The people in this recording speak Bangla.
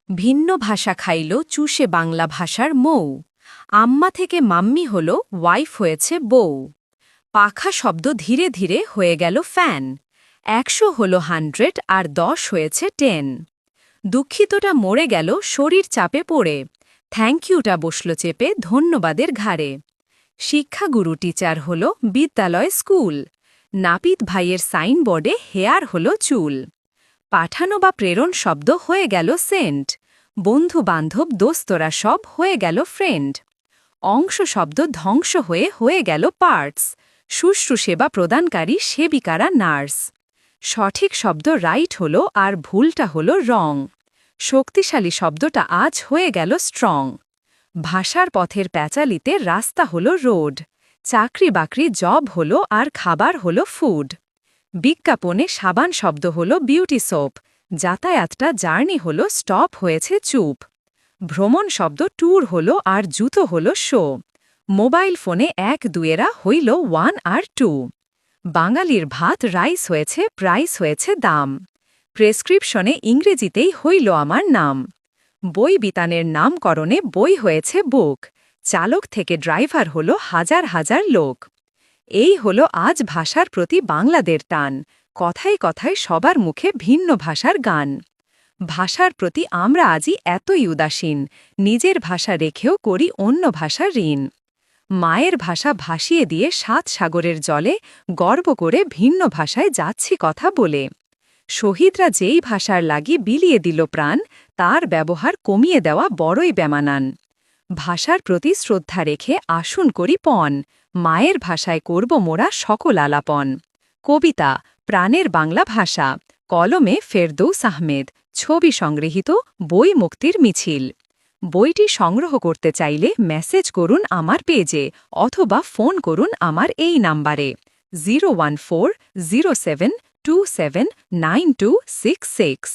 ভিন্ন ভাষা খাইল চুষে বাংলা ভাষার মৌ। আম্মা থেকে মাম্মি হল ওয়াইফ হয়েছে বউ। পাখা শব্দ ধীরে ধীরে হয়ে গেল ফ্যান। ১০০ হল 100 আর ১০ হয়েছে 10। দুঃখিতটা মরে গেল শরীর চাপে পড়ে। থ্যাংক ইউটা বসল চেপে ধন্যবাদের ঘাড়ে। শিক্ষাগুরু টিচার হল বিদ্যালয় স্কুল। নাপিত ভাইয়ের সাইনবোর্ডে হেয়ার হল চুল। পাঠানো বা প্রেরণ শব্দ হয়ে গেল সেন্ট। বন্ধু বান্ধব দোস্তরা সব হয়ে গেল ফ্রেন্ড। অংশ শব্দ ধ্বংস হয়ে গেল পার্টস। শুশ্রূষেবা প্রদানকারী সেবিকারা নার্স। সঠিক শব্দ রাইট হল আর ভুলটা হল রং। শক্তিশালী শব্দটা আজ হয়ে গেল স্ট্রং। ভাষার পথের প্যাচালিতে রাস্তা হল রোড। চাকরি বাকরি জব হল আর খাবার হল ফুড। বিজ্ঞাপনে সাবান শব্দ হল বিউটি সোপ। যাতায়াতটা জার্নি হল স্টপ হয়েছে চুপ। ভ্রমণ শব্দ ট্যুর হল আর জুতো হল শো। মোবাইল ফোনে ১-২ হইল 1 আর 2। বাঙালির ভাত রাইস হয়েছে প্রাইস হয়েছে দাম। প্রেসক্রিপশনে ইংরেজিতেই হইল আমার নাম। বই বিতানের নামকরণে বই হয়েছে বুক। চালক থেকে ড্রাইভার হল হাজার হাজার লোক। এই হল আজ ভাষার প্রতি বাংলাদের টান। কথায় কথায় সবার মুখে ভিন্ন ভাষার গান। ভাষার প্রতি আমরা আজই এতই উদাসীন, নিজের ভাষা রেখেও করি অন্য ভাষা ঋণ। মায়ের ভাষা ভাসিয়ে দিয়ে ৭ সাগরের জলে গর্ব করে ভিন্ন ভাষায় যাচ্ছি কথা বলে। শহীদরা যেই ভাষার লাগি বিলিয়ে দিল প্রাণ, তার ব্যবহার কমিয়ে দেওয়া বড়ই বেমানান। ভাষার প্রতি শ্রদ্ধা রেখে আসুন করি পণ, মায়ের ভাষায় করব মোরা সকল আলাপন। কবিতা প্রাণের বাংলা ভাষা, কলমে ফেরদৌস আহমেদ, ছবি সংগৃহীত বই মুক্তির মিছিল। বইটি সংগ্রহ করতে চাইলে মেসেজ করুন আমার পেজে অথবা ফোন করুন আমার এই নাম্বারে 01407279266।